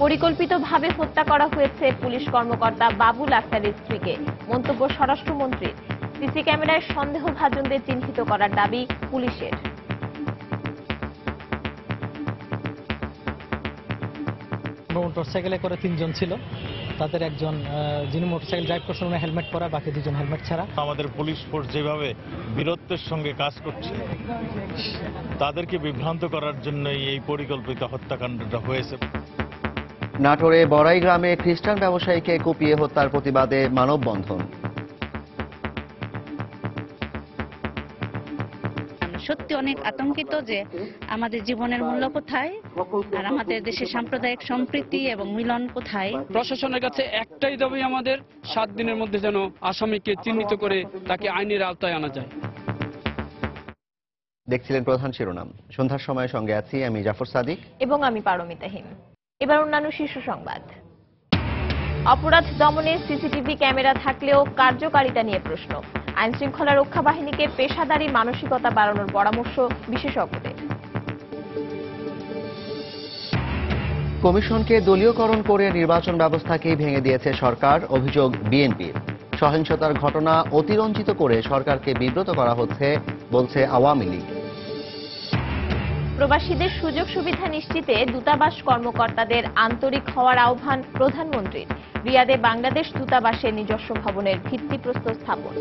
পরিকল্পিতভাবে হত্যা করা হয়েছে পুলিশ কর্মকর্তা বাবুল আক্তারের স্ত্রীকে। মন্তব্য স্বরাষ্ট্রমন্ত্রীর। সিসি ক্যামেরায় সন্দেহভাজনদের চিহ্নিত করার দাবি পুলিশের। মোটরসাইকেলে করে 3 জন ছিল, তাদের একজন যিনি মোটরসাইকেল ড্রাইভ করছেন উনি হেলমেট পরা, বাকি 2 জন হেলমেট ছাড়া। আমাদের পুলিশ ফোর্স যেভাবে বীরত্বের সঙ্গে কাজ করছে তাদেরকে বিভ্রান্ত করার জন্যই এই পরিকল্পিত হত্যাকাণ্ডটা হয়েছে। নাটোরে বড়াই গ্রামে খ্রিস্টান ব্যবসায়ীকে কুপিয়ে হত্যার প্রতিবাদে মানববন্ধন। সত্যি অনেক আতঙ্কিত যে আমাদের জীবনের মূল্য কোথায় আর আমাদের দেশের সাম্প্রদায়িক সম্প্রীতি এবং মিলন কোথায়। প্রশাসনের কাছে একটাই দাবি আমাদের, 7 দিনের মধ্যে যেন আসামিকে চিহ্নিত করে তাকে আইনের আওতায় আনা যায়। দেখছিলেন প্রধান শিরোনাম। সন্ধ্যার সময় সঙ্গে আছি আমি জাফর সাদিক এবং আমি পারমিতাহীন। এবার অন্যান্য শীর্ষ সংবাদ। অপরাধ দমনে সিসিটিভি ক্যামেরা থাকলেও কার্যকারিতা নিয়ে প্রশ্ন। আইন শৃঙ্খলা রক্ষা বাহিনীকে পেশাদারী মানসিকতা বাড়ানোর পরামর্শ বিশেষজ্ঞদের। কমিশনকে দলীয়করণ করে নির্বাচন ব্যবস্থাকেই ভেঙে দিয়েছে সরকার, অভিযোগ বিএনপির। সহিংসতার ঘটনা অতিরঞ্জিত করে সরকারকে বিব্রত করা হচ্ছে বলছে আওয়ামী লীগ। প্রবাসীদের সুযোগ সুবিধা নিশ্চিতে দূতাবাস কর্মকর্তাদের আন্তরিক হওয়ার আহ্বান প্রধানমন্ত্রীর। রিয়াদে বাংলাদেশ দূতাবাসের নিজস্ব ভবনের ভিত্তিপ্রস্তর স্থাপন।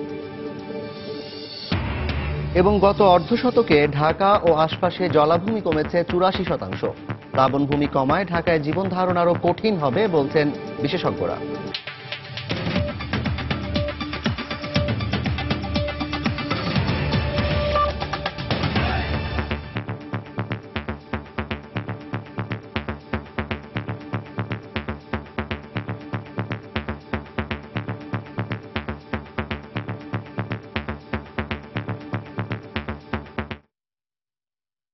এবং গত অর্ধশতকে ঢাকা ও আশপাশে জলাভূমি কমেছে 84%। প্লাবনভূমি কমায় ঢাকায় জীবন ধারণ আরো কঠিন হবে বলছেন বিশেষজ্ঞরা।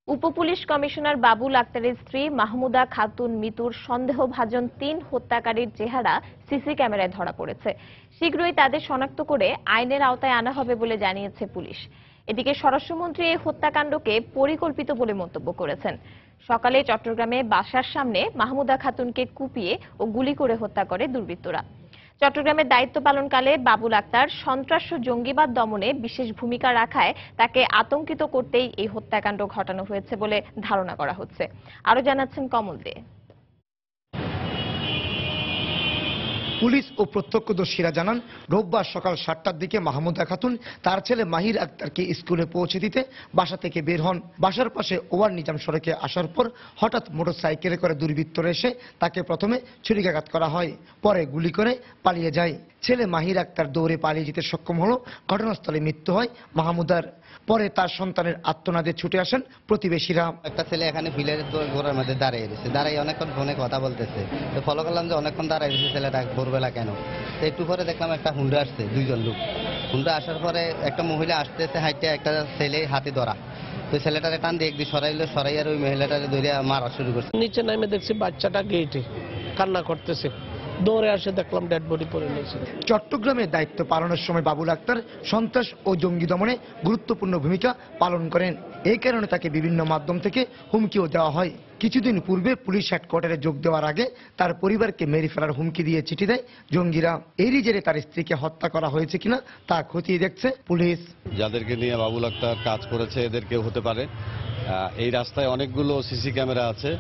উপপুলিশ কমিশনার বাবুল আক্তারের স্ত্রী মাহমুদা খাতুন মিতুর সন্দেহভাজন 3 হত্যাকারীর চেহারা সিসি ক্যামেরায় ধরা পড়েছে। শীঘ্রই তাদের শনাক্ত করে আইনের আওতায় আনা হবে বলে জানিয়েছে পুলিশ। এদিকে স্বরাষ্ট্রমন্ত্রী এই হত্যাকাণ্ডকে পরিকল্পিত বলে মন্তব্য করেছেন। সকালে চট্টগ্রামে বাসার সামনে মাহমুদা খাতুনকে কুপিয়ে ও গুলি করে হত্যা করে দুর্বৃত্তরা। চট্টগ্রামের দায়িত্ব পালনকালে বাবুল আক্তার সন্ত্রাস ও জঙ্গিবাদ দমনে বিশেষ ভূমিকা রাখায় তাকে আতঙ্কিত করতেই এই হত্যাকাণ্ড ঘটানো হয়েছে বলে ধারণা করা হচ্ছে। আরো জানাচ্ছেন কমল দে। পুলিশ ও প্রত্যক্ষদর্শীরা জানান, রোববার সকাল 7টার দিকে মাহমুদা খাতুন তার ছেলে মাহির আক্তারকে স্কুলে পৌঁছে দিতে বাসা থেকে বের হন। বাসার পাশে ওয়ার নিজাম সড়কে আসার পর হঠাৎ মোটরসাইকেলে করে দুর্বৃত্তরা এসে তাকে প্রথমে ছুরিকাঘাত করা হয়, পরে গুলি করে পালিয়ে যায়। ছেলে মাহির আক্তার দৌড়ে পালিয়ে যেতে সক্ষম হলো। ঘটনাস্থলে মৃত্যু হয় মাহমুদার। পরে তার সন্তানের আত্মনাদে ছুটে আসেন প্রতিবেশীরা। একটা ছেলে এখানে বিলের ঘরের মধ্যে দাঁড়িয়ে রয়েছে, দাঁড়িয়ে অনেকক্ষণ ফোনে কথা বলতেছে। তো ফলো করলাম যে অনেকক্ষণ দাঁড়িয়ে রয়েছে ছেলেটা, ভোরবেলা কেন। তো একটু পরে দেখলাম একটা হুন্ডা আসছে, 2 জন লোক। হুন্ডা আসার পরে একটা মহিলা আসতেছে হাইটে, একটা ছেলে হাতে ধরা। তো ছেলেটারে টান দিয়ে একদিন সরাইলো, সরাইয়ার ওই মহিলাটারে ধরে মারা শুরু করছে। নিচে নামে দেখছি বাচ্চাটা গেটে কান্না করতেছে, দৌড়ে আসে দেখলাম ডেড বডি পড়ে রয়েছে। চট্টগ্রামে দায়িত্ব পালনের সময় বাবুল আক্তার সন্ত্রাস ও জঙ্গি দমনে গুরুত্বপূর্ণ ভূমিকা পালন করেন। এই কারণে তাকে বিভিন্ন মাধ্যম থেকে হুমকিও দেওয়া হয়। কিছুদিন পূর্বে পুলিশ হেডকোয়ার্টারে যোগ দেওয়ার আগে তার পরিবারকে মেরে ফেলার হুমকি দিয়ে চিঠি দেয় জঙ্গিরা। এরই জেরে তার স্ত্রীকে হত্যা করা হয়েছে কিনা তা খতিয়ে দেখছে পুলিশ। যাদেরকে নিয়ে বাবুল আক্তার কাজ করেছে এদের কেউ হতে পারে। এই রাস্তায় অনেকগুলো সিসি ক্যামেরা আছে,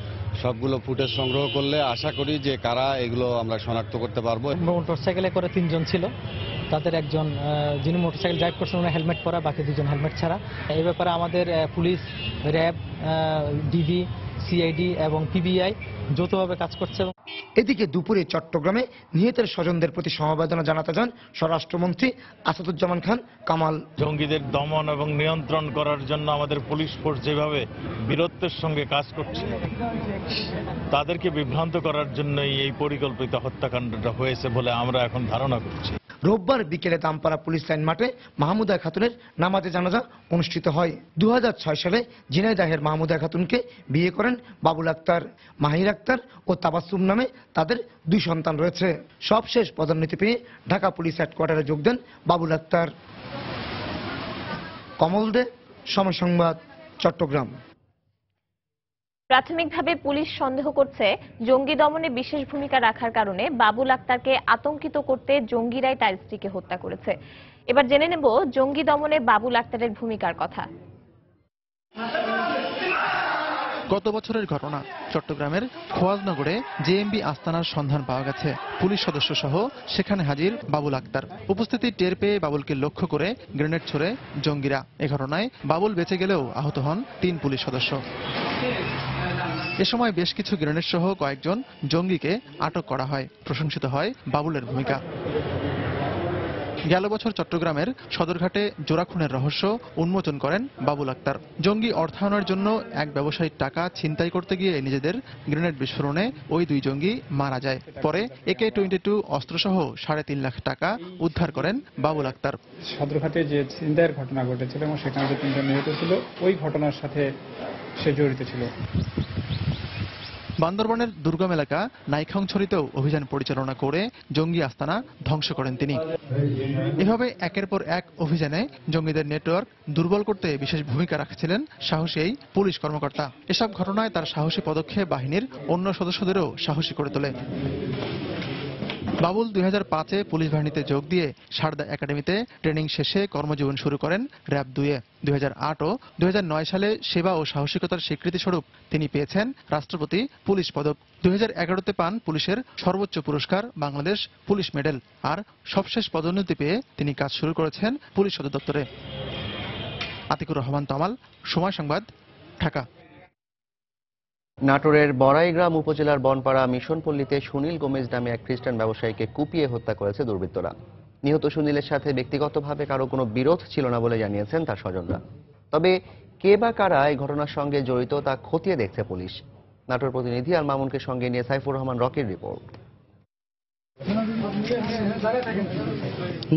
সবগুলো ফুটেজ সংগ্রহ করলে আশা করি যে কারা, এগুলো আমরা শনাক্ত করতে পারবো। মোটরসাইকেলে করে 3 জন ছিল, তাদের একজন যিনি মোটরসাইকেল ড্রাইভ করছেন উনি হেলমেট পরা, বাকি 2 জন হেলমেট ছাড়া। এই ব্যাপারে আমাদের পুলিশ, র্যাব, ডিবি, সিআইডি এবং পিবিআই যৌথভাবে কাজ করছে। এদিকে দুপুরে চট্টগ্রামে নিহতের স্বজনদের প্রতি সমবেদনা জানাতে যান স্বরাষ্ট্রমন্ত্রী আসাদুজ্জামান খান কামাল। জঙ্গিদের দমন এবং নিয়ন্ত্রণ করার জন্য আমাদের পুলিশ ফোর্স যেভাবে বীরত্বের সঙ্গে কাজ করছে তাদেরকে বিভ্রান্ত করার জন্যই এই পরিকল্পিত হত্যাকাণ্ডটা হয়েছে বলে আমরা এখন ধারণা করছি। রোববার বিকেলে দামপাড়া পুলিশ লাইন মাঠে মাহমুদা খাতুনের নামাজে জানাজা অনুষ্ঠিত হয়। 2006 সালে ঝিনাইদহের মাহমুদা খাতুনকে বিয়ে করেন বাবুল আক্তার। মাহির আক্তার ও তাবাসসুম নামে তাদের 2 সন্তান রয়েছে। সবশেষ পদোন্নতি পেয়ে ঢাকা পুলিশ হেডকোয়ার্টারে যোগ দেন বাবুল আক্তার। কমল দে, সময় সংবাদ, চট্টগ্রাম। প্রাথমিকভাবে পুলিশ সন্দেহ করছে জঙ্গি দমনে বিশেষ ভূমিকা রাখার কারণে বাবুল আক্তারকে আতঙ্কিত করতে জঙ্গিরাই তার স্ত্রীকে হত্যা করেছে। এবার জেনে নেব জঙ্গি দমনে বাবুল আক্তারের ভূমিকার কথা। গত বছরের ঘটনা, চট্টগ্রামের খোয়াজনগরে জেএমবি আস্তানার সন্ধান পাওয়া গেছে। পুলিশ সদস্য সহ সেখানে হাজির বাবুল আক্তার। উপস্থিতি টের পেয়ে বাবুলকে লক্ষ্য করে গ্রেনেড ছোড়ে জঙ্গিরা। এ ঘটনায় বাবুল বেঁচে গেলেও আহত হন 3 পুলিশ সদস্য। এ সময় বেশ কিছু গ্রেনেড সহ কয়েকজন জঙ্গিকে আটক করা হয়। প্রশংসিত হয় বাবুলের ভূমিকা। গেল বছর চট্টগ্রামের সদরঘাটে জোড়া খুনের রহস্য উন্মোচন করেন বাবুল আক্তার। জঙ্গি অর্থায়নের জন্য এক ব্যবসায়ীর টাকা ছিনতাই করতে গিয়ে নিজেদের গ্রেনেড বিস্ফোরণে ওই 2 জঙ্গি মারা যায়। পরে AK-22 অস্ত্রসহ 3.5 লাখ টাকা উদ্ধার করেন বাবুল আক্তার। সদরঘাটে যে ছিনতাইয়ের ঘটনা ঘটেছিল এবং সেখানে যে 3জন নিহত ছিল, ওই ঘটনার সাথে সে জড়িত ছিল। বান্দরবানের দুর্গম এলাকা নাইখাংছড়িতেও অভিযান পরিচালনা করে জঙ্গি আস্তানা ধ্বংস করেন তিনি। এভাবে একের পর এক অভিযানে জঙ্গিদের নেটওয়ার্ক দুর্বল করতে বিশেষ ভূমিকা রাখছিলেন সাহসী এই পুলিশ কর্মকর্তা। এসব ঘটনায় তার সাহসী পদক্ষেপ বাহিনীর অন্য সদস্যদেরও সাহসী করে তোলে। বাবুল 2005-এ পুলিশ বাহিনীতে যোগ দিয়ে সারদা একাডেমিতে ট্রেনিং শেষে কর্মজীবন শুরু করেন র‍্যাব 2-এ। 2008 ও 2009 সালে সেবা ও সাহসিকতার স্বীকৃতিস্বরূপ তিনি পেয়েছেন রাষ্ট্রপতি পুলিশ পদক। 2011-তে পান পুলিশের সর্বোচ্চ পুরস্কার বাংলাদেশ পুলিশ মেডেল। আর সবশেষ পদোন্নতি পেয়ে তিনি কাজ শুরু করেছেন পুলিশ সদর দপ্তরে। আতিকুর রহমান তমাল, সময় সংবাদ, ঢাকা। নাটোরের বড়াইগ্রাম উপজেলার বনপাড়া মিশনপল্লীতে সুনীল গোমেজ নামে এক খ্রিস্টান ব্যবসায়ীকে কুপিয়ে হত্যা করেছে দুর্বৃত্তরা। নিহত সুনীলের সাথে ব্যক্তিগতভাবে কারো কোনো বিরোধ ছিল না বলে জানিয়েছেন তার স্বজনরা। তবে কে বা কারা এই ঘটনার সঙ্গে জড়িত তা খতিয়ে দেখছে পুলিশ। নাটোর প্রতিনিধি আল মামুনকে সঙ্গে নিয়ে সাইফুর রহমান রকির রিপোর্ট।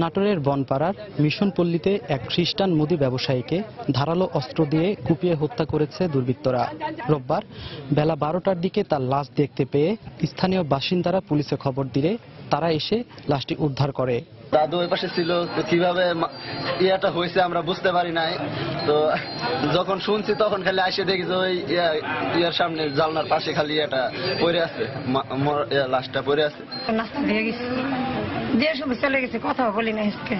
নাটোরের বনপাড়ার মিশনপল্লীতে এক খ্রিস্টান মুদি ব্যবসায়ীকে ধারালো অস্ত্র দিয়ে কুপিয়ে হত্যা করেছে দুর্বৃত্তরা। রোববার বেলা 12টার দিকে তার লাশ দেখতে পেয়ে স্থানীয় বাসিন্দারা পুলিশে খবর দিলে তারা এসে লাশটি উদ্ধার করে। দাদু ওই পাশে ছিল, তো কিভাবে ইয়েটা হয়েছে আমরা বুঝতে পারি নাই। তো যখন শুনছি তখন খালি এসে দেখি যে ওই ইয়ার সামনে জালনার পাশে খালি এটা পড়ে আছে, লাশটা পড়ে আছে। নাস্তা দিয়ে গেছি, দিয়ে সবাই চলে গেছে, কথা বলি না আজকে।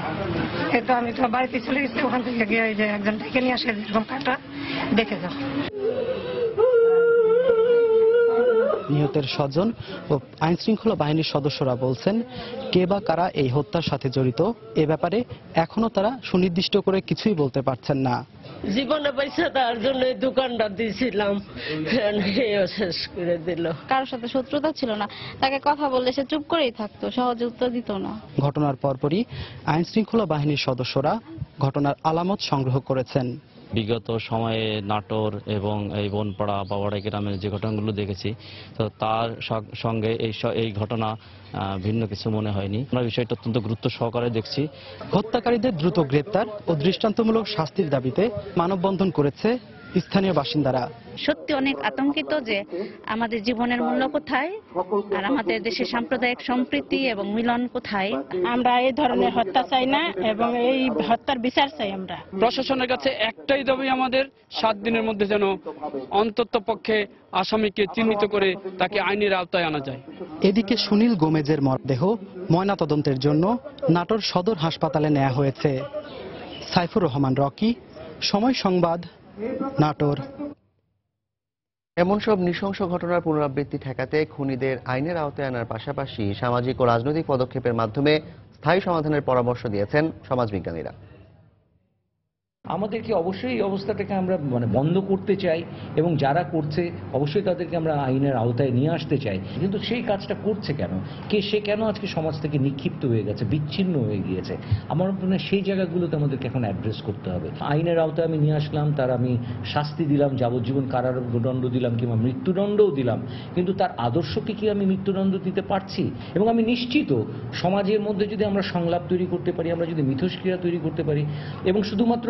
এই তো আমি তো বাড়িতে চলে গেছি, ওখান থেকে গিয়ে ওই যে একজন ডেকে নিয়ে আসে, এরকম কাটা দেখে যাও। নিহতের স্বজন ও আইন শৃঙ্খলা বাহিনীর সদস্যরা বলছেন, কে বা কারা এই হত্যার সাথে জড়িত এ ব্যাপারে এখনো তারা সুনির্দিষ্ট করে কিছুই বলতে পারছেন না। জীবনে পয়সা তার জন্য দোকানটা দিয়েছিলাম, শেষ করে দিল। কারোর সাথে শত্রুতা ছিল না, তাকে কথা বললে সে চুপ করেই থাকতো, সহজে উত্তর দিত না। ঘটনার পরপরই আইন শৃঙ্খলা বাহিনীর সদস্যরা ঘটনার আলামত সংগ্রহ করেছেন। বিগত সময়ে নাটোর এবং এই বনপাড়া বা বড়াই গ্রামের যে ঘটনাগুলো দেখেছি, তো তার সঙ্গে এই ঘটনা ভিন্ন কিছু মনে হয়নি। আমরা বিষয়টা অত্যন্ত গুরুত্ব সহকারে দেখছি। হত্যাকারীদের দ্রুত গ্রেপ্তার ও দৃষ্টান্তমূলক শাস্তির দাবিতে মানববন্ধন করেছে স্থানীয় বাসিন্দারা। সত্যি অনেক আতঙ্কিত যে আমাদের জীবনের মূল্য কোথায় আর আমাদের দেশের সাম্প্রদায়িক সম্প্রীতি এবং মিলন কোথায়। আমরা এই ধরনের হত্যা চাই না এবং এই হত্যার বিচার চাই। আমরা প্রশাসনের কাছে একটাই দাবি আমাদের, 7 দিনের মধ্যে যেন অন্তত পক্ষে আসামিকে চিহ্নিত করে তাকে আইনের আওতায় আনা যায়। এদিকে সুনীল গোমেজের মরদেহ ময়নাতদন্তের জন্য নাটোর সদর হাসপাতালে নেওয়া হয়েছে। সাইফুর রহমান রকি, সময় সংবাদ, নাটোর। এমন সব নৃশংস ঘটনার পুনরাবৃত্তি ঠেকাতে খুনিদের আইনের আওতায় আনার পাশাপাশি সামাজিক ও রাজনৈতিক পদক্ষেপের মাধ্যমে স্থায়ী সমাধানের পরামর্শ দিয়েছেন সমাজবিজ্ঞানীরা। আমাদেরকে অবশ্যই এই অবস্থাটাকে আমরা বন্ধ করতে চাই এবং যারা করছে অবশ্যই তাদেরকে আমরা আইনের আওতায় নিয়ে আসতে চাই। কিন্তু সেই কাজটা করছে কেন, সে কেন আজকে সমাজ থেকে নিক্ষিপ্ত হয়ে গেছে, বিচ্ছিন্ন হয়ে গিয়েছে, আমার মনে হয় সেই জায়গাগুলোতে আমাদেরকে এখন অ্যাড্রেস করতে হবে। আইনের আওতায় আমি নিয়ে আসলাম, তার আমি শাস্তি দিলাম, যাবজ্জীবন কারাদণ্ড দিলাম কিংবা মৃত্যুদণ্ডও দিলাম, কিন্তু তার আদর্শকে কি আমি মৃত্যুদণ্ড দিতে পারছি? এবং আমি নিশ্চিত সমাজের মধ্যে যদি আমরা সংলাপ তৈরি করতে পারি, আমরা যদি মিথস্ক্রিয়া তৈরি করতে পারি এবং শুধুমাত্র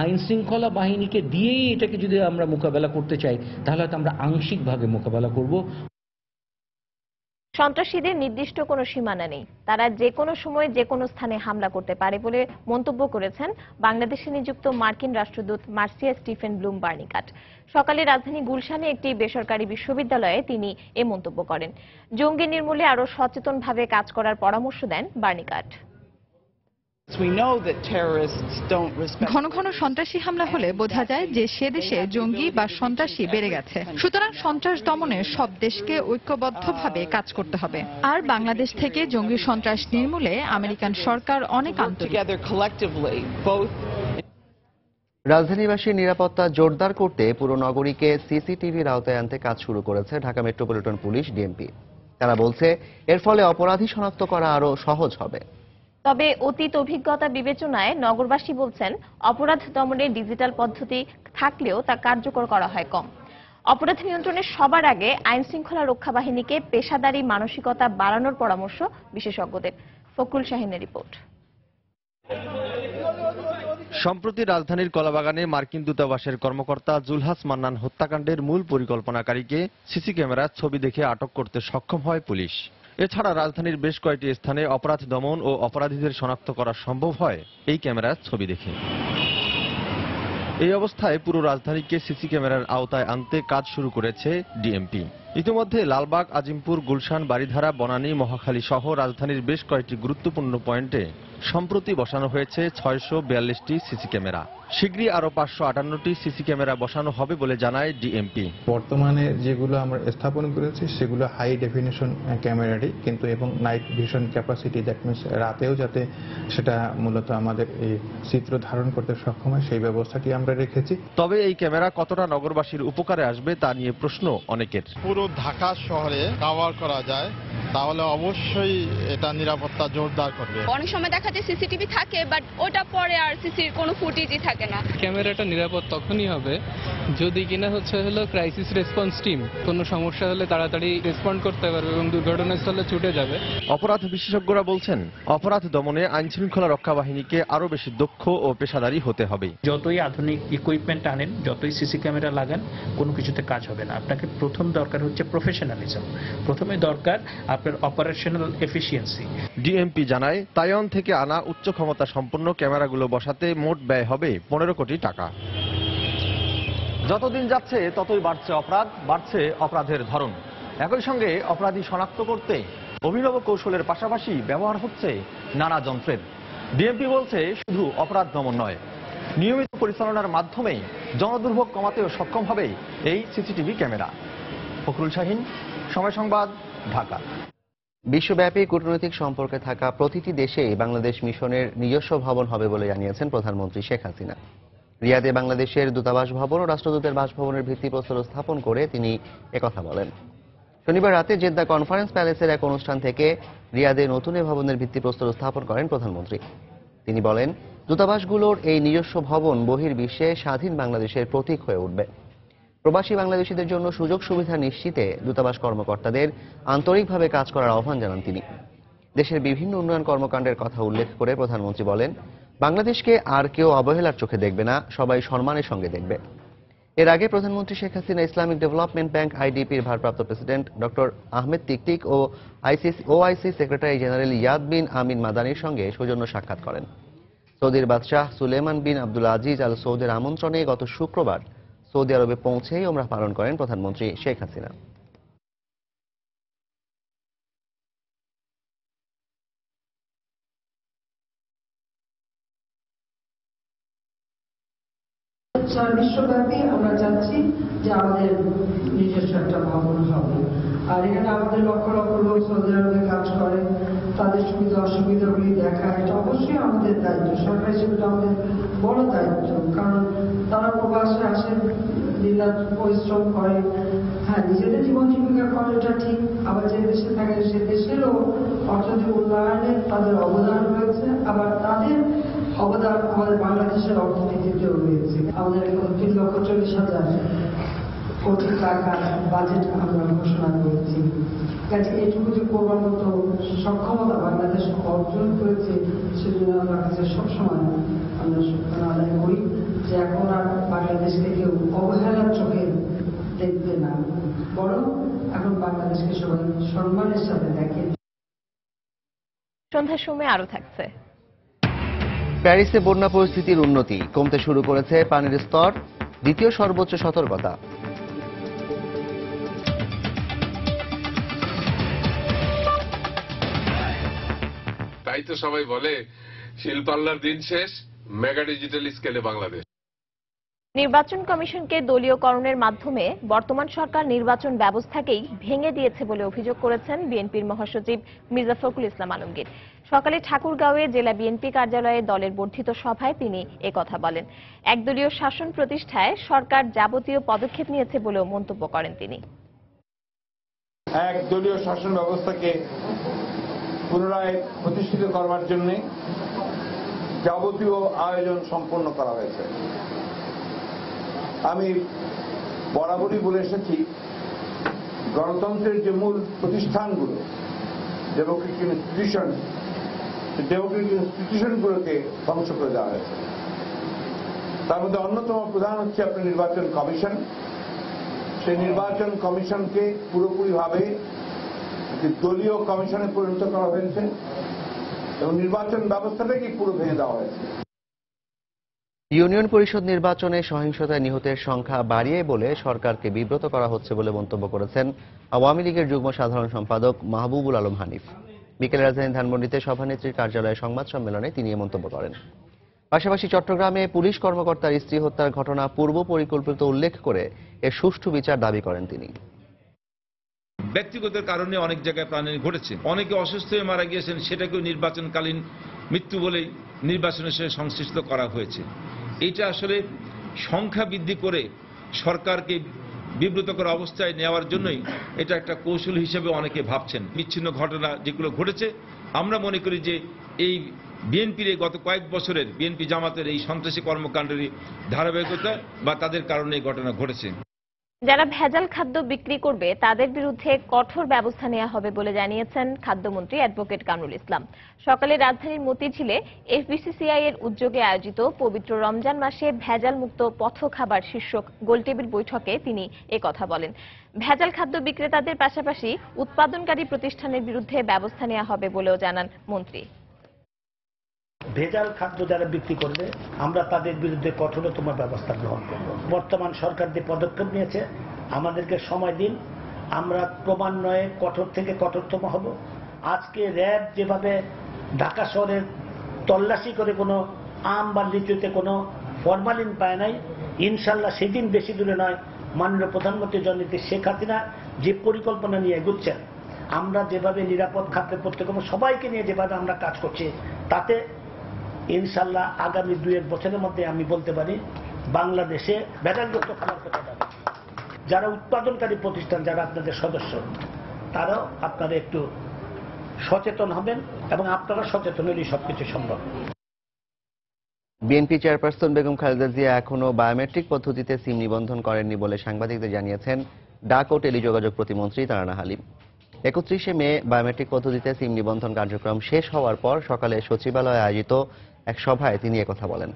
আইন শৃঙ্খলা বাহিনীকে দিয়েই এটাকে যদি আমরা মোকাবেলা করতে চাই, তাহলে হয়তো আমরা আংশিকভাবে মোকাবেলা করব। সন্ত্রাসীদের নির্দিষ্ট কোনো সীমানা নেই, তারা যে কোনো সময় যে কোনো স্থানে হামলা করতে পারে বলে মন্তব্য করেছেন বাংলাদেশে নিযুক্ত মার্কিন রাষ্ট্রদূত মার্সিয়া স্টিফেন ব্লুম বার্নিকাট। সকালে রাজধানী গুলশানে একটি বেসরকারি বিশ্ববিদ্যালয়ে তিনি এ মন্তব্য করেন। জঙ্গি নির্মূলে আরও সচেতনভাবে কাজ করার পরামর্শ দেন বার্নিকাট। ঘন ঘন সন্ত্রাসী হামলা হলে বোঝা যায় যে সে দেশে জঙ্গি বা সন্ত্রাসী বেড়ে গেছে। সুতরাং সন্ত্রাস দমনে সব দেশকে ঐক্যবদ্ধভাবে কাজ করতে হবে। আর বাংলাদেশ থেকে জঙ্গি সন্ত্রাস নির্মূলে আমেরিকান সরকার অনেক আন্তরিক। রাজধানীবাসীর নিরাপত্তা জোরদার করতে পুরো নগরীকে সিসিটিভির আওতায় আনতে কাজ শুরু করেছে ঢাকা মেট্রোপলিটন পুলিশ ডিএমপি। তারা বলছে এর ফলে অপরাধী শনাক্ত করা আরও সহজ হবে। তবে অতীত অভিজ্ঞতা বিবেচনায় নগরবাসী বলছেন অপরাধ দমনে ডিজিটাল পদ্ধতি থাকলেও তা কার্যকর করা হয় কম। অপরাধ নিয়ন্ত্রণে সবার আগে আইন শৃঙ্খলা রক্ষা বাহিনীকে পেশাদারি মানসিকতা বাড়ানোর পরামর্শ বিশেষজ্ঞদের। ফখরুল শাহিনের রিপোর্ট। সম্প্রতি রাজধানীর কলাবাগানে মার্কিন দূতাবাসের কর্মকর্তা জুলহাস মান্নান হত্যাকাণ্ডের মূল পরিকল্পনাকারীকে সিসি ক্যামেরার ছবি দেখে আটক করতে সক্ষম হয় পুলিশ। এছাড়া রাজধানীর বেশ কয়েকটি স্থানে অপরাধ দমন ও অপরাধীদের শনাক্ত করা সম্ভব হয় এই ক্যামেরার ছবি দেখে। এই অবস্থায় পুরো রাজধানীকে সিসি ক্যামেরার আওতায় আনতে কাজ শুরু করেছে ডিএমপি। ইতিমধ্যে লালবাগ, আজিমপুর, গুলশান, বারিধারা, বনানী, মহাখালী সহ রাজধানীর বেশ কয়েকটি গুরুত্বপূর্ণ পয়েন্টে সম্প্রতি বসানো হয়েছে 642টি সিসি ক্যামেরা। শীঘ্রই আরো 558টি সিসি ক্যামেরা বসানো হবে বলে জানায় ডিএমপি। বর্তমানে যেগুলো আমরা স্থাপন করেছি সেগুলো হাই ডেফিনিশন ক্যামেরারই, কিন্তু এবং night vision capacity, that means রাতেও যাতে সেটা মূলত আমাদের এই চিত্র ধারণ করতে সক্ষম হয় সেই ব্যবস্থাটি আমরা রেখেছি। তবে এই ক্যামেরা কতটা নগরবাসীর উপকারে আসবে তা নিয়ে প্রশ্ন অনেকের। পুরো ঢাকা শহরে কভার করা যায় তাহলে অবশ্যই এটা নিরাপত্তা জোরদার করবে। অনেক সময় দেখা যায় সিসিটিভি থাকে বাট ওটা পরে আর সিসির কোনো ফুটেজই থাকে না। ক্যামেরাটা নিরাপদ তখনই হবে যদি কিনা হলো ক্রাইসিস রেসপন্স টিম কোনো সমস্যা হলে তাড়াতাড়ি রেসপন্ড করতে পারবে এবং দুর্ঘটনাস্থলে ছুটে যাবে। অপরাধ বিশেষজ্ঞরা বলছেন অপরাধ দমনে আইন শৃঙ্খলা রক্ষা বাহিনীকে আরো বেশি দক্ষ ও পেশাদারী হতে হবে। যতই আধুনিক ইকুইপমেন্ট আনেন, যতই সিসি ক্যামেরা লাগান, কোনো কিছুতে কাজ হবে না। আপনাকে প্রথম দরকার হচ্ছে প্রফেশনালিজম, প্রথমে দরকার আপনার অপারেশনাল এফিসিয়েন্সি। ডিএমপি জানায় তাইওয়ান থেকে আনা উচ্চ ক্ষমতা সম্পন্ন ক্যামেরাগুলো বসাতে মোট ব্যয় হবে 15 কোটি টাকা। যতদিন যাচ্ছে ততই বাড়ছে অপরাধ, বাড়ছে অপরাধের ধরন। একই সঙ্গে অপরাধী শনাক্ত করতে অভিনব কৌশলের পাশাপাশি ব্যবহার হচ্ছে নানা যন্ত্রের। ডিএমপি বলছে শুধু অপরাধ দমন নয়, নিয়মিত পরিচালনার মাধ্যমেই জনদুর্ভোগ কমাতেও সক্ষম হবে এই সিসিটিভি ক্যামেরা। ফখরুল শাহিন, সময় সংবাদ, ঢাকা। বিশ্বব্যাপী কূটনৈতিক সম্পর্কে থাকা প্রতিটি দেশেই বাংলাদেশ মিশনের নিজস্ব ভবন হবে বলে জানিয়েছেন প্রধানমন্ত্রী শেখ হাসিনা। রিয়াদে বাংলাদেশের দূতাবাস ভবন ও রাষ্ট্রদূতের বাসভবনের ভিত্তিপ্রস্তর স্থাপন করে তিনি একথা বলেন। শনিবার রাতে জেদ্দা কনফারেন্স প্যালেসের এক অনুষ্ঠান থেকে রিয়াদে নতুন এ ভবনের ভিত্তিপ্রস্তর স্থাপন করেন প্রধানমন্ত্রী। তিনি বলেন, দূতাবাসগুলোর এই নিজস্ব ভবন বহির্বিশ্বে স্বাধীন বাংলাদেশের প্রতীক হয়ে উঠবে। প্রবাসী বাংলাদেশিদের জন্য সুযোগ সুবিধা নিশ্চিতে দূতাবাস কর্মকর্তাদের আন্তরিকভাবে কাজ করার আহ্বান জানান তিনি। দেশের বিভিন্ন উন্নয়ন কর্মকাণ্ডের কথা উল্লেখ করে প্রধানমন্ত্রী বলেন, বাংলাদেশকে আর কেউ অবহেলার চোখে দেখবে না, সবাই সম্মানের সঙ্গে দেখবে। এর আগে প্রধানমন্ত্রী Sheikh Hasina Islamic development bank আইডিপির ভারপ্রাপ্ত প্রেসিডেন্ট ডক্টর আহমেদ টিকটিক ও OIC secretary general Iyad bin Amin মাদানির সঙ্গে সৌজন্য সাক্ষাৎ করেন। সৌদির বাদশাহ সুলেমান বিন আব্দুল আজিজ আল সৌদের আমন্ত্রণে গত শুক্রবার সৌদি আরবে পৌঁছেই ওমরাহ পালন করেন প্রধানমন্ত্রী শেখ হাসিনা। সারা বিশ্বব্যাপী আমরা চাচ্ছি যে আমাদের নিজস্ব একটা ভবন হবে। আর এখানে আমাদের লক্ষ লক্ষ লোক সৌদি আরবে কাজ করে, তাদের সুবিধা অসুবিধাগুলি দেখা এটা অবশ্যই আমাদের দায়িত্ব, সরকার হিসেবে আমাদের বড় দায়িত্ব। কারণ তারা প্রবাসে আসে, দিনরাত পরিশ্রম করে, হ্যাঁ নিজেদের জীবন জীবিকা করে, এটা ঠিক। আবার যে দেশে থাকে সে দেশেরও অর্থনৈতিক উন্নয়নে তাদের অবদান রয়েছে, আবার তাদের অবদান আমাদের বাংলাদেশের অর্থনীতিতেও রয়েছে। আমাদের 3,40,000 কোটি টাকা বাজেট আমরা ঘোষণা করেছি। কাজে এটুকু যে করবার মতো সক্ষমতা বাংলাদেশ অর্জন করেছে, সেজন্য আমার কাছে সবসময় আমরা আদায় করি যে এখন আর বাংলাদেশকে কেউ অবহেলার চোখে দেখবে না, বরং এখন বাংলাদেশকে সবাই সম্মানের সাথে দেখে। সন্ধ্যার সময় আরো থাকছে। প্যারিসে বন্যা পরিস্থিতির উন্নতি, কমতে শুরু করেছে পানির স্তর, দ্বিতীয় সর্বোচ্চ সতর্কতা। তাই তো সবাই বলে শিল্পাল্লার দিন শেষ, মেগা ডিজিটাল স্কেলে বাংলাদেশ। নির্বাচন কমিশনকে দলীয়করণের মাধ্যমে বর্তমান সরকার নির্বাচন ব্যবস্থাকেই ভেঙে দিয়েছে বলে অভিযোগ করেছেন বিএনপির মহাসচিব মির্জা ফখরুল ইসলাম আলমগীর। সকালে ঠাকুরগাঁওয়ে জেলা বিএনপি কার্যালয়ে দলের বর্ধিত সভায় তিনি একথা বলেন। একদলীয় শাসন প্রতিষ্ঠায় সরকার যাবতীয় পদক্ষেপ নিয়েছে বলেও মন্তব্য করেন তিনি। একদলীয় শাসন ব্যবস্থাকে পুনরায় প্রতিষ্ঠিত করবার জন্য যাবতীয় আয়োজন সম্পন্ন করা হয়েছে। আমি বরাবরই বলে এসেছি, গণতন্ত্রের যে মূল প্রতিষ্ঠানগুলো, ডেমোক্রেটিক ইনস্টিটিউশনগুলোকে ধ্বংস করে দেওয়া হয়েছে। তার মধ্যে অন্যতম প্রধান হচ্ছে আপনার নির্বাচন কমিশন। সেই নির্বাচন কমিশনকে পুরোপুরিভাবে একটি দলীয় কমিশনে পরিণত করা হয়েছে এবং নির্বাচন ব্যবস্থাটাকে পুরো ভেঙে দেওয়া হয়েছে। ইউনিয়ন পরিষদ নির্বাচনে সহিংসতায় নিহতের সংখ্যা বাড়িয়ে বলে সরকারকে বিব্রত করা হচ্ছে বলে মন্তব্য করেছেন আওয়ামী লীগের যুগ্ম সাধারণ সম্পাদক মাহবুবুল আলম হানিফ। বিকেলে রাজধানী ধানমন্ডিতে সভানেত্রীর কার্যালয়ে সংবাদ সম্মেলনে তিনি এ মন্তব্য করেন। পাশাপাশি চট্টগ্রামে পুলিশ কর্মকর্তার স্ত্রী হত্যার ঘটনা পূর্ব পরিকল্পিত উল্লেখ করে এর সুষ্ঠু বিচার দাবি করেন তিনি। ব্যক্তিগত কারণে অনেক জায়গায় প্রাণহানি ঘটেছে, অনেকে অসুস্থ হয়ে মারা গিয়েছেন, সেটাকেও নির্বাচনকালীন মৃত্যু বলেই নির্বাচনের সাথে সংশ্লিষ্ট করা হয়েছে। এটা আসলে সংখ্যা বৃদ্ধি করে সরকারকে বিব্রত করা অবস্থায় নেওয়ার জন্যই এটা একটা কৌশল হিসেবে অনেকে ভাবছেন। বিচ্ছিন্ন ঘটনা যেগুলো ঘটেছে, আমরা মনে করি যে এই বিএনপির গত কয়েক বছরের বিএনপি জামাতের এই সন্ত্রাসী কর্মকাণ্ডের ধারাবাহিকতা বা তাদের কারণে এই ঘটনা ঘটেছে। যারা ভেজাল খাদ্য বিক্রি করবে তাদের বিরুদ্ধে কঠোর ব্যবস্থা নেওয়া হবে বলে জানিয়েছেন খাদ্যমন্ত্রী অ্যাডভোকেট কামরুল ইসলাম। সকালে রাজধানীর মতিঝিলে এফবিসিসিআই এর উদ্যোগে আয়োজিত পবিত্র রমজান মাসে ভেজাল মুক্ত পথ খাবার শীর্ষক গোলটেবিল বৈঠকে তিনি একথা বলেন। ভেজাল খাদ্য বিক্রেতাদের পাশাপাশি উৎপাদনকারী প্রতিষ্ঠানের বিরুদ্ধে ব্যবস্থা নেওয়া হবে বলেও জানান মন্ত্রী। ভেজাল খাদ্য যারা বিক্রি করবে আমরা তাদের বিরুদ্ধে কঠোরতম ব্যবস্থা গ্রহণ করব। বর্তমান সরকার যে পদক্ষেপ নিয়েছে, আমাদেরকে সময় দিন, আমরা ক্রমান্বয়ে কঠোর থেকে কঠোরতম হব। আজকে র্যাব যেভাবে ঢাকা শহরের তল্লাশি করে কোনো আম বা লিচুতে কোনো ফরমালিন পায় নাই, ইনশাল্লাহ সেদিন বেশি দূরে নয়, মাননীয় প্রধানমন্ত্রী জননেত্রী শেখ হাসিনা যে পরিকল্পনা নিয়ে এগুচ্ছেন, আমরা যেভাবে নিরাপদ খাদ্যের প্রত্যেক সবাইকে নিয়ে যেভাবে আমরা কাজ করছি, তাতে ইনশাল্লাহ আগামী 2-1 বছরের মধ্যে আমি বলতে পারি বাংলাদেশে ভেজালযুক্ত খাবার কোথাও যাবে। যারা উৎপাদনকারী প্রতিষ্ঠান, যারা আপনাদের সদস্য, তারাও আপনারা একটু সচেতন হবেন এবং আপনারা সচেতন হলেই সবকিছু সম্ভব। বিএনপি চেয়ারপারসন বেগম খালেদা জিয়া এখনো বায়োমেট্রিক পদ্ধতিতে সিম নিবন্ধন করেননি বলে সাংবাদিকদের জানিয়েছেন ডাক ও টেলিযোগাযোগ প্রতিমন্ত্রী তারানা হালিম। 31শে মে বায়োমেট্রিক পদ্ধতিতে সিম নিবন্ধন কার্যক্রম শেষ হওয়ার পর সকালে সচিবালয়ে আয়োজিত এক সভায় তিনি একথা বলেন।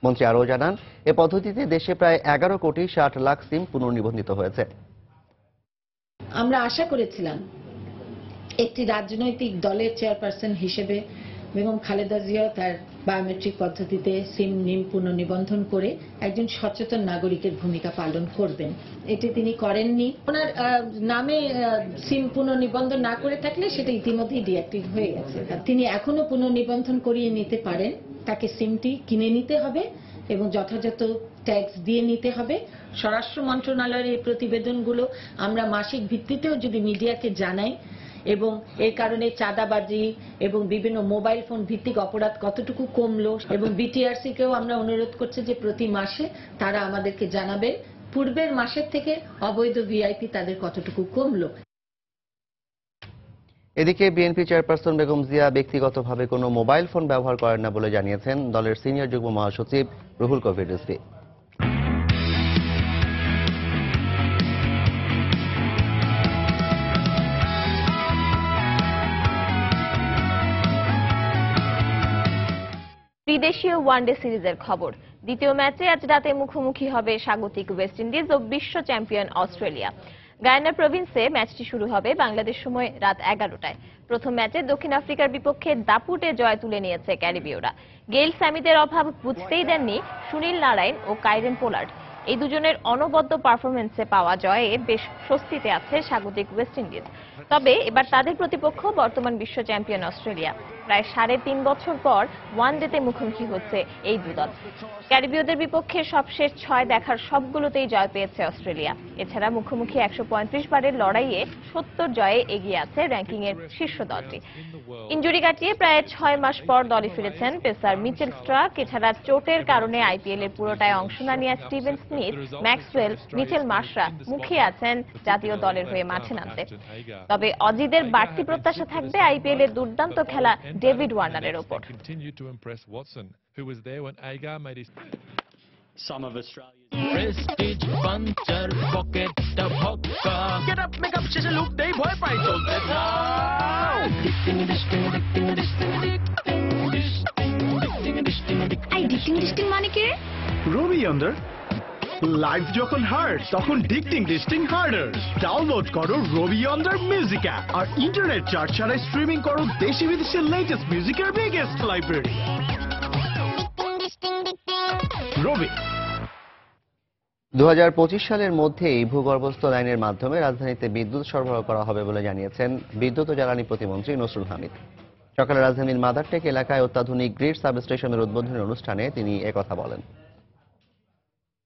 মন্ত্রী আরও জানান, এ পদ্ধতিতে দেশে প্রায় 11,60,00,000 সিম পুনর্নিবন্ধিত হয়েছে। আমরা আশা করেছিলাম একটি রাজনৈতিক দলের চেয়ারপারসন হিসেবে বেগম খালেদা জিয়া তার বায়োমেট্রিক পদ্ধতিতে সিম পুনর্নিবন্ধন করে একজন সচেতন নাগরিকের ভূমিকা পালন করবেন। এটি তিনি করেননি। ওনার নামে সিম পুনর্নিবন্ধন না করে থাকলে সেটা ইতিমধ্যেই ডিঅ্যাক্টিভ হয়ে গেছে। তিনি এখনো পুনর্নিবন্ধন করিয়ে নিতে পারেন। তাকে সিমটি কিনে নিতে হবে এবং যথাযথ ট্যাক্স দিয়ে নিতে হবে। স্বরাষ্ট্র মন্ত্রণালয়ের এই প্রতিবেদনগুলো আমরা মাসিক ভিত্তিতেও যদি মিডিয়াকে জানাই এবং এর কারণে চাঁদাবাজি এবং বিভিন্ন মোবাইল ফোন ভিত্তিক অপরাধ কতটুকু কমলো, এবং বিটিআরসি কেও আমরা অনুরোধ করছি যে প্রতি মাসে তারা আমাদেরকে জানাবে পূর্বের মাসের থেকে অবৈধ ভিআইপি তাদের কতটুকু কমলো। এদিকে বিএনপি চেয়ারপারসন বেগম জিয়া ব্যক্তিগতভাবে কোনো মোবাইল ফোন ব্যবহার করেন না বলে জানিয়েছেন দলের সিনিয়র যুগ্ম মহাসচিব রুহুল কবির রিজভী। ত্রিদেশীয় ওয়ানডে সিরিজের খবর। দ্বিতীয় ম্যাচে আজ রাতে মুখোমুখি হবে স্বাগতিক ওয়েস্ট ইন্ডিজ ও বিশ্ব চ্যাম্পিয়ন অস্ট্রেলিয়া। গায়ানা প্রভিন্সে ম্যাচটি শুরু হবে বাংলাদেশ সময় রাত 11টায়। প্রথম ম্যাচে দক্ষিণ আফ্রিকার বিপক্ষে দাপুটে জয় তুলে নিয়েছে ক্যারিবীয়রা। গেইল স্যামিদের অভাব বুঝতেই দেননি সুনীল নারায়ণ ও কাইরেন পোলার্ড। এই দুজনের অনবদ্য পারফরমেন্সে পাওয়া জয়ে বেশ স্বস্তিতে আছে স্বাগতিক ওয়েস্ট ইন্ডিজ। তবে এবার তাদের প্রতিপক্ষ বর্তমান বিশ্ব চ্যাম্পিয়ন অস্ট্রেলিয়া। প্রায় 3.5 বছর পর ওয়ানডেতে মুখোমুখি হচ্ছে এই দুদল। ক্যারিবীয়দের বিপক্ষে সবশেষ 6 দেখার সবগুলোতেই জয় পেয়েছে অস্ট্রেলিয়া। এছাড়া মুখোমুখি 135 বারের লড়াইয়ে 70 জয়ে এগিয়ে আছে র্যাঙ্কিংয়ের শীর্ষ দলটি। ইনজুরি কাটিয়ে প্রায় 6 মাস পর দলে ফিরেছেন পেসার মিচেল স্টার্ক। এছাড়া চোটের কারণে আইপিএল এর পুরোটায় অংশ না নেওয়া স্টিভেন স্মিথ, ম্যাক্সওয়েল, মিচেল মার্শরা মুখিয়ে আছেন জাতীয় দলের হয়ে মাঠে নামতে। তবে অজিদের বাড়তি প্রত্যাশা থাকবে আইপিএল এর দুর্দান্ত খেলা ডেভিড ওয়ার্নারের ওপর। Some of Australia's prestige puncher pocket of hokka get up make up শেষে লুক দেই ভয় পাই চলতে আই ডিস্টিং মানে কি রবি আন্ডার লাইফ যখন হার্ড তখন ডিস্টিং হার্ডার ডাউনলোড করো রবি আন্ডার মিউজিক অ্যাপ আর ইন্টারনেট চার্জ ছাড়াই স্ট্রিমিং করো দেশি বিদেশের লেটেস্ট মিউজিকের বিগেস্ট লাইব্রেরি রবি। 2025 সালের মধ্যেই ভূগর্ভস্থ লাইনের মাধ্যমে রাজধানীতে বিদ্যুৎ সরবরাহ করা হবে বলে জানিয়েছেন বিদ্যুৎ ও জ্বালানি প্রতিমন্ত্রী নসরুল হামিদ। সকালে রাজধানীর মাদারটেক এলাকায় অত্যাধুনিক গ্রিড সাবস্টেশনের উদ্বোধনী অনুষ্ঠানে তিনি একথা বলেন।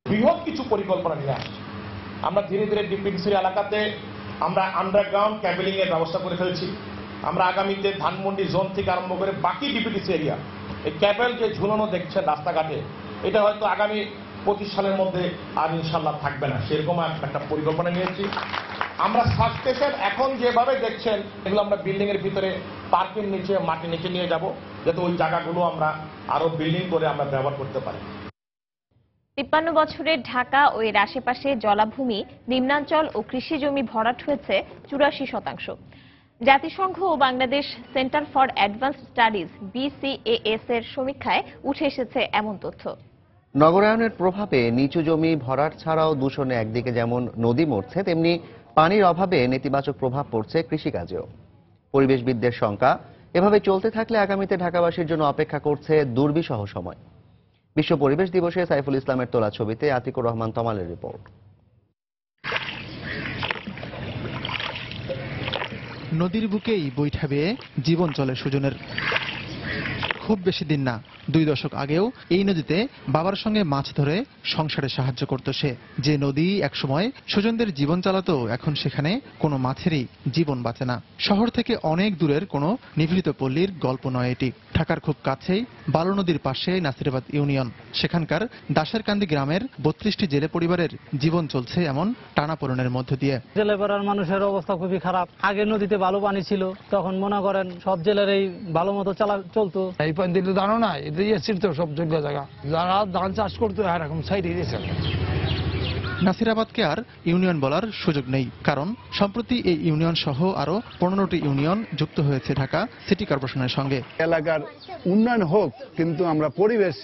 বৃহৎ কিছু পরিকল্পনা নিয়ে আসছে। আমরা ধীরে ধীরে ডিপিডিসির এলাকাতে আমরা আন্ডারগ্রাউন্ড ক্যাবেলিং এর ব্যবস্থা করে ফেলছি। আমরা আগামীতে ধানমন্ডি জোন থেকে আরম্ভ করে বাকি ডিপিডিসি এরিয়া এই ক্যাবেল যে ঝুলানো দেখছেন রাস্তাঘাটে, এটা হয়তো আগামী 25 সালের মধ্যে আর ইনশাল্লাহ থাকবে না, সেরকম একটা পরিকল্পনা নিয়েছি। আমরা সাবস্টেশন এখন যেভাবে দেখছেন এগুলো আমরা বিল্ডিং এর ভিতরে পার্কের নিচে মাটির নিচে নিয়ে যাব, যাতে ওই জায়গাগুলো আমরা আরো বিল্ডিং করে আমরা ব্যবহার করতে পারি। 53 বছরের ঢাকা ও এর আশেপাশে জলাভূমি, নিম্নাঞ্চল ও কৃষি জমি ভরাট হয়েছে 84%। জাতিসংঘ ও Bangladesh centre for advanced studies BCAS এর সমীক্ষায় উঠে এসেছে এমন তথ্য। নগরায়নের প্রভাবে নিচু জমি ভরাট ছাড়াও দূষণে একদিকে যেমন নদী মরছে, তেমনি পানির অভাবে নেতিবাচক প্রভাব পড়ছে কৃষিকাজেও। পরিবেশবিদদের শঙ্কা, এভাবে চলতে থাকলে আগামীতে ঢাকাবাসীর জন্য অপেক্ষা করছে দুর্বিষহ সময়। বিশ্ব পরিবেশ দিবসে সাইফুল ইসলামের তোলা ছবিতে আতিকুর রহমান তমালের রিপোর্ট। নদীর বুকেই বৈঠা বেয়ে জীবন চলে সুজনের। খুব বেশি দিন না, 2 দশক আগেও এই নদীতে বাবার সঙ্গে মাছ ধরে সংসারে সাহায্য করত সে। যে নদী একসময় সুজনদের জীবন চালাতো, এখন সেখানে কোনো মাছেরই জীবন বাঁচে না। শহর থেকে অনেক দূরের কোনো নিভৃত পল্লীর গল্প নয় এটি। ঢাকার খুব কাছেই বালু নদীর পাশে নাসিরাবাদ ইউনিয়ন। সেখানকার দাসেরকান্দি গ্রামের 32টি জেলে পরিবারের জীবন চলছে এমন টানাপোড়েনের মধ্য দিয়ে। জেলে পাড়ার মানুষের অবস্থা খুবই খারাপ। আগে নদীতে ভালো পানি ছিল, তখন মনে করেন সব জেলের এই ভালো মতো চলতো। এই পানি দিলে দাঁড়ো না, এটাই ছিল সব যোগ্য জায়গা, যারা ধান চাষ করতো এরকম সাইডে দিয়েছে। নাসিরাবাদকে আর ইউনিয়ন বলার সুযোগ নেই, কারণ সম্প্রতি এই ইউনিয়ন সহ আরো 15টি ইউনিয়ন যুক্ত হয়েছে ঢাকা সিটি কর্পোরেশনের সঙ্গে। এলাকার উন্নয়ন হোক, কিন্তু আমরা পরিবেশ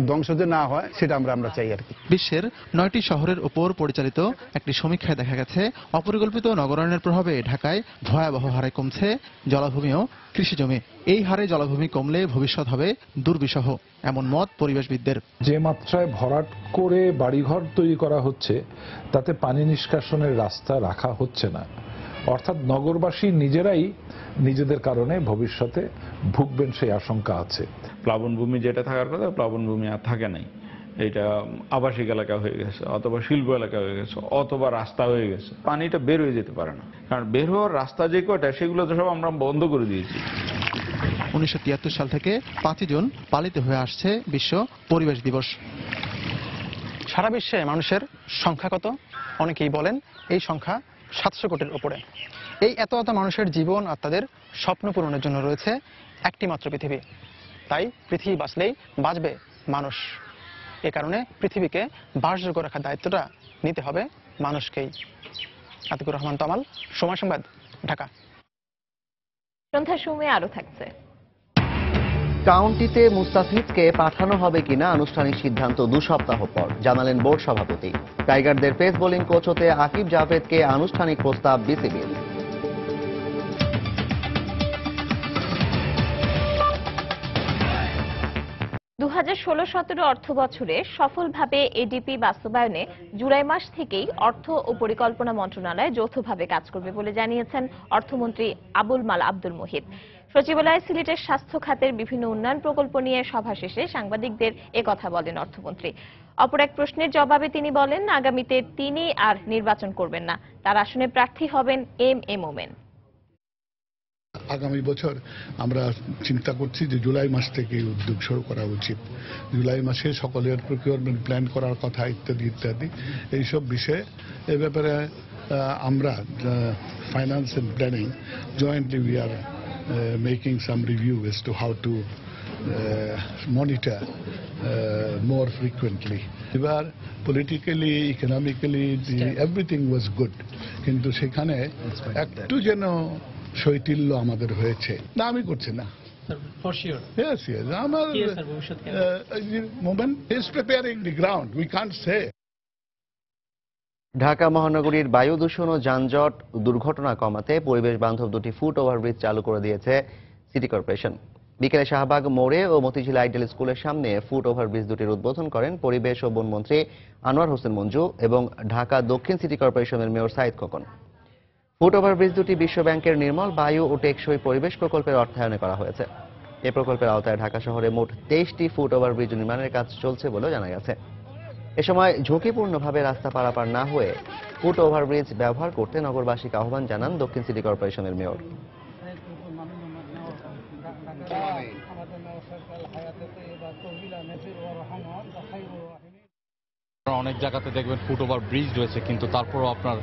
ধ্বংস যে না হয় সেটা আমরা চাই আর কি। বিশ্বের 9টি শহরের উপর পরিচালিত একটি সমীক্ষায় দেখা গেছে, অপরিকল্পিত নগরায়নের প্রভাবে ঢাকায় ভয়াবহ হারে কমছে জলাভূমি ও কৃষিজমি। এই হারে জলাভূমি কমলে ভবিষ্যৎ হবে দুর্বিষহ, এমন মত পরিবেশবিদদের। যে মাত্রায় ভরাট করে বাড়িঘর তৈরি করা হচ্ছে, তাতে পানি নিষ্কাশনের রাস্তা রাখা হচ্ছে না। অর্থাৎ নগরবাসী নিজেরাই নিজেদের কারণে ভবিষ্যতে ভুগবেন সেই আশঙ্কা আছে। প্লাবনভূমি যেটা থাকার কথা, প্লাবনভূমি আর থাকে নাই। এটা আবাসিক এলাকা হয়ে গেছে, অথবা শিল্প এলাকা হয়ে গেছে, অথবা রাস্তা হয়ে গেছে। পানিটা বের হয়ে যেতে পারে না, কারণ বের হওয়ার রাস্তা যে কয়টা সেগুলো তো সব আমরা বন্ধ করে দিয়েছি। 1973 সাল থেকে 5 জুন পালিত হয়ে আসছে বিশ্ব পরিবেশ দিবস। সারা বিশ্বে মানুষের সংখ্যা কত? অনেকেই বলেন এই সংখ্যা 700 কোটির উপরে। এই এত মানুষের জীবন আর তাদের স্বপ্ন পূরণের জন্য রয়েছে একটি মাত্র পৃথিবী। তাই পৃথিবী বাঁচলেই বাঁচবে মানুষ। এ কারণে পৃথিবীকে বাসযোগ্য রাখার দায়িত্বটা নিতে হবে মানুষকেই। আতিকুর রহমান তমাল, সময় সংবাদ, ঢাকা। সন্ধ্যার সময় আরো থাকছে। কাউন্টিতে মুস্তাফিজকে পাঠানো হবে কিনা আনুষ্ঠানিক সিদ্ধান্ত 2 সপ্তাহ পর জানালেন বোর্ড সভাপতি। টাইগারদের পেস বোলিং কোচ হতে আকিব জাভেদকে আনুষ্ঠানিক প্রস্তাব বিসিবির। দু 2016-17 অর্থ বছরে সফলভাবে এডিপি বাস্তবায়নে জুলাই মাস থেকেই অর্থ ও পরিকল্পনা মন্ত্রণালয় যৌথভাবে কাজ করবে বলে জানিয়েছেন অর্থমন্ত্রী আবুল মাল আব্দুল মুহিত। সচিবালয়ে সিলেটের স্বাস্থ্য খাতের বিভিন্ন উন্নয়ন প্রকল্প নিয়ে সভা শেষে সাংবাদিকদের একথা বলেন অর্থমন্ত্রী। অপর এক প্রশ্নের জবাবে তিনি বলেন, আগামীতে তিনি আর নির্বাচন করবেন না, তার আসনে প্রার্থী হবেন এম মোমেন। আগামী বছর আমরা চিন্তা করছি যে জুলাই মাস থেকে উদ্যোগ শুরু করা উচিত। জুলাই মাসে সকলের প্রকিউরমেন্ট প্ল্যান করার কথা ইত্যাদি ইত্যাদি এইসব বিষয়ে এ ব্যাপারে আমরা finance and planning jointly we are making some review as to how to monitor more frequently. এবার politically economically everything was good, কিন্তু সেখানে একটু যেন শৈথিল্য আমাদের হয়েছে। না, আমি করছি না। Yes, আমার moment is preparing the ground. We can't say. Dhaka মহানগরীর বায়ু দূষণ ও যানজট দুর্ঘটনা কমাতে পরিবেশ বান্ধব 2টি ফুট ওভারব্রিজ চালু করে দিয়েছে সিটি কর্পোরেশন। বিকেলে শাহবাগ মোড়ে ও মতিঝিল আইডিয়াল স্কুলের সামনে ফুট ওভারব্রিজ দুটির উদ্বোধন করেন পরিবেশ ও বনমন্ত্রী আনোয়ার হোসেন মঞ্জু এবং ঢাকা দক্ষিণ সিটি কর্পোরেশনের mayor Sayeed Khokon. Foot overbridge দুটি বিশ্ব ব্যাংকের নির্মল বায়ু ও টেকসই পরিবেশ প্রকল্পের অর্থায়নে করা হয়েছে। এই প্রকল্পের আওতায় ঢাকা শহরে মোট 23টি ফুট ওভারব্রিজ নির্মাণের কাজ চলছে বলে জানা গেছে। এ সময় ঝুঁকিপূর্ণভাবে রাস্তা পারাপার না হয়ে ফুট ওভারব্রিজ ব্যবহার করতে নগরবাসীকে আহ্বান জানান দক্ষিণ সিটি কর্পোরেশনের মেয়র। অনেক জায়গাতে দেখবেন ফুট ওভার ব্রিজ রয়েছে, কিন্তু তারপরও আপনার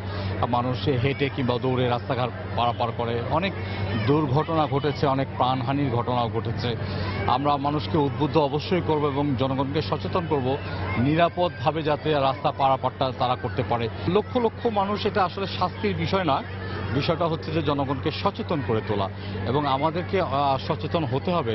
মানুষ হেঁটে কিংবা দৌড়ে রাস্তাঘাট পারাপার করে। অনেক দুর্ঘটনা ঘটেছে, অনেক প্রাণহানির ঘটনাও ঘটেছে। আমরা মানুষকে উদ্বুদ্ধ অবশ্যই করব এবং জনগণকে সচেতন করব নিরাপদভাবে যাতে রাস্তা পারাপারটা তারা করতে পারে। লক্ষ লক্ষ মানুষ, এটা আসলে শাস্তির বিষয় না, বিষয়টা হচ্ছে যে জনগণকে সচেতন করে তোলা এবং আমাদেরকে সচেতন হতে হবে।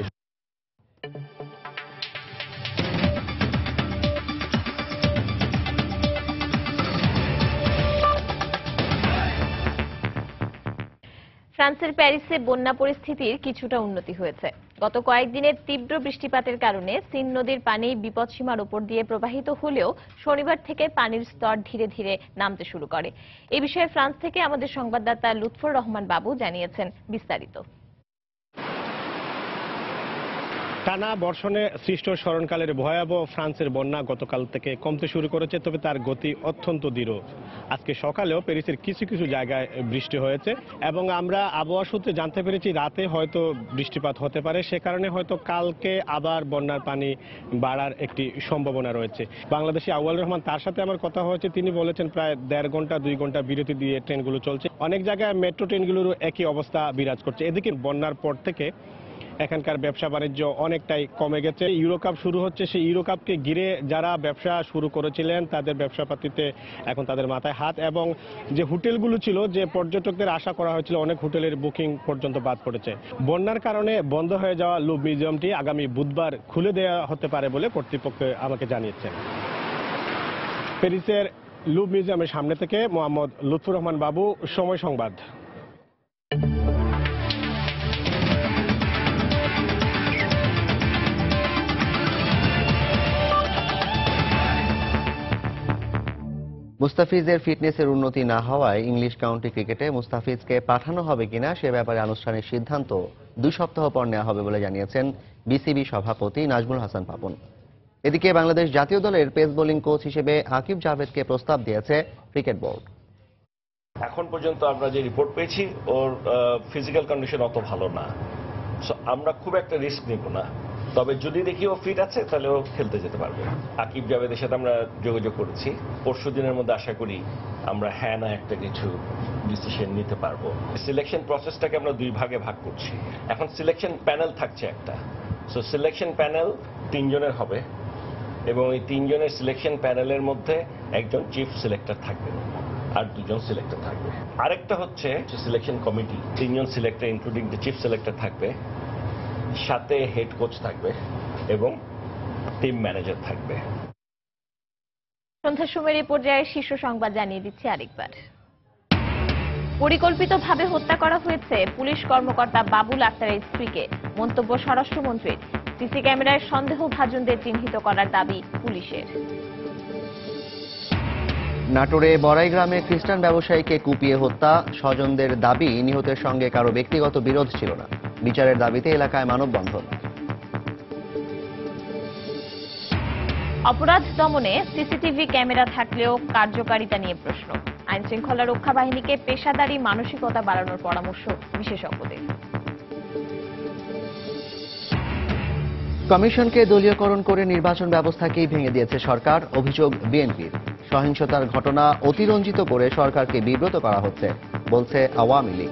ফ্রান্সের প্যারিসে বন্যা পরিস্থিতির কিছুটা উন্নতি হয়েছে। গত কয়েকদিনের তীব্র বৃষ্টিপাতের কারণে সিন নদীর পানি বিপদসীমার উপর দিয়ে প্রবাহিত হলেও শনিবার থেকে পানির স্তর ধীরে ধীরে নামতে শুরু করে। এই বিষয়ে ফ্রান্স থেকে আমাদের সংবাদদাতা লুৎফর রহমান বাবু জানিয়েছেন বিস্তারিত। টানা বর্ষণে সৃষ্ট স্মরণকালের ভয়াবহ ফ্রান্সের বন্যা গতকাল থেকে কমতে শুরু করেছে, তবে তার গতি অত্যন্ত দৃঢ়। আজকে সকালেও প্যারিসের কিছু কিছু জায়গায় বৃষ্টি হয়েছে এবং আমরা আবহাওয়া সূত্রে জানতে পেরেছি রাতে হয়তো বৃষ্টিপাত হতে পারে, সে কারণে হয়তো কালকে আবার বন্যার পানি বাড়ার একটি সম্ভাবনা রয়েছে। বাংলাদেশি আউয়াল রহমান, তার সাথে আমার কথা হয়েছে, তিনি বলেছেন প্রায় 1.5 ঘন্টা 2 ঘন্টা বিরতি দিয়ে ট্রেনগুলো চলছে। অনেক জায়গায় মেট্রো ট্রেনগুলোরও একই অবস্থা বিরাজ করছে। এদিকে বন্যার পর থেকে এখানকার ব্যবসা বাণিজ্য অনেকটাই কমে গেছে। ইউরোকাপ শুরু হচ্ছে, সেই ইউরোকাপকে ঘিরে যারা ব্যবসা শুরু করেছিলেন তাদের ব্যবসাপাতিতে এখন তাদের মাথায় হাত, এবং যে হোটেলগুলো ছিল, যে পর্যটকদের আশা করা হয়েছিল, অনেক হোটেলের বুকিং পর্যন্ত বাদ পড়েছে। বন্যার কারণে বন্ধ হয়ে যাওয়া লুভ মিউজিয়ামটি আগামী বুধবার খুলে দেওয়া হতে পারে বলে কর্তৃপক্ষ আমাকে জানিয়েছেন। প্যারিসের লুভ মিউজিয়ামের সামনে থেকে মোহাম্মদ লুৎফুর রহমান বাবু, সময় সংবাদ। মুস্তাফিজের ফিটনেসের উন্নতি না হওয়ায় ইংলিশ কাউন্টি ক্রিকেটে মুস্তাফিজকে পাঠানো হবে কিনা সে ব্যাপারে আনুষ্ঠানিক সিদ্ধান্ত 2 সপ্তাহ পর নেওয়া হবে বলে জানিয়েছেন বিসিবি সভাপতি নাজমুল হাসান পাপন। এদিকে বাংলাদেশ জাতীয় দলের পেস বোলিং কোচ হিসেবে আকিব জাভেদকে প্রস্তাব দিয়েছে ক্রিকেট বোর্ড। এখন পর্যন্ত আমরা যে রিপোর্ট পেয়েছি, ওর ফিজিক্যাল কন্ডিশন অত ভালো না, সো আমরা খুব একটা রিস্ক নিব না। তবে যদি দেখি ও ফিট আছে তাহলে ও খেলতে যেতে পারবে। আকিব জাভেদের সাথে আমরা যোগাযোগ করেছি, পরশু দিনের মধ্যে আশা করি আমরা হ্যাঁ না একটা কিছু ডিসিশন নিতে পারবো। সিলেকশন প্রসেসটাকে আমরা 2 ভাগে ভাগ করছি। এখন সিলেকশন প্যানেল থাকছে একটা, সো সিলেকশন প্যানেল 3 জনের হবে এবং এই 3 জনের সিলেকশন প্যানেলের মধ্যে একজন চিফ সিলেক্টর থাকবে আর 2 জন সিলেক্টর থাকবে। আরেকটা হচ্ছে সিলেকশন কমিটি, 3 জন selector including the chief selector থাকবে। সাথে হেড কোচ থাকবে এবং টিম ম্যানেজার থাকবে। সন্ধ্যার সময়ের এই পর্যায়ে শীর্ষ সংবাদ জানিয়ে দিচ্ছি আরেকবার। পরিকল্পিতভাবে হত্যা করা হয়েছে পুলিশ কর্মকর্তা বাবুল আক্তারের স্ত্রীকে, মন্তব্য স্বরাষ্ট্রমন্ত্রীর। সিসি ক্যামেরায় সন্দেহভাজনদের চিহ্নিত করার দাবি পুলিশের। নাটোরে বড়াই গ্রামে খ্রিস্টান ব্যবসায়ীকে কুপিয়ে হত্যা, স্বজনদের দাবি নিহতের সঙ্গে কারো ব্যক্তিগত বিরোধ ছিল না। বিচারের দাবিতে এলাকায় মানববন্ধন। অপরাধ দমনে সিসিটিভি ক্যামেরা থাকলেও কার্যকারিতা নিয়ে প্রশ্ন। আইন শৃঙ্খলা রক্ষা বাহিনীকে পেশাদারী মানসিকতা বাড়ানোর পরামর্শ বিশেষজ্ঞদের। কমিশনকে দলীয়করণ করে নির্বাচন ব্যবস্থাকেই ভেঙে দিয়েছে সরকার, অভিযোগ বিএনপির। সহিংসতার ঘটনা অতিরঞ্জিত করে সরকারকে বিব্রত করা হচ্ছে, বলছে আওয়ামী লীগ।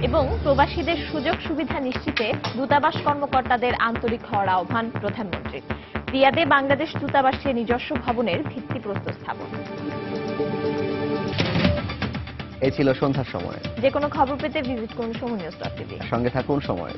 এবং প্রবাসীদের সুযোগ সুবিধা নিশ্চিতে দূতাবাস কর্মকর্তাদের আন্তরিক হওয়ার আহ্বান প্রধানমন্ত্রী। রিয়াদে বাংলাদেশ দূতাবাসের নিজস্ব ভবনের ভিত্তিপ্রস্তর স্থাপন। এই ছিল সন্ধ্যার সময়। যে কোনো খবর পেতে ভিজিট করুন সময় নিউজ.tv। সঙ্গে থাকুন সময়।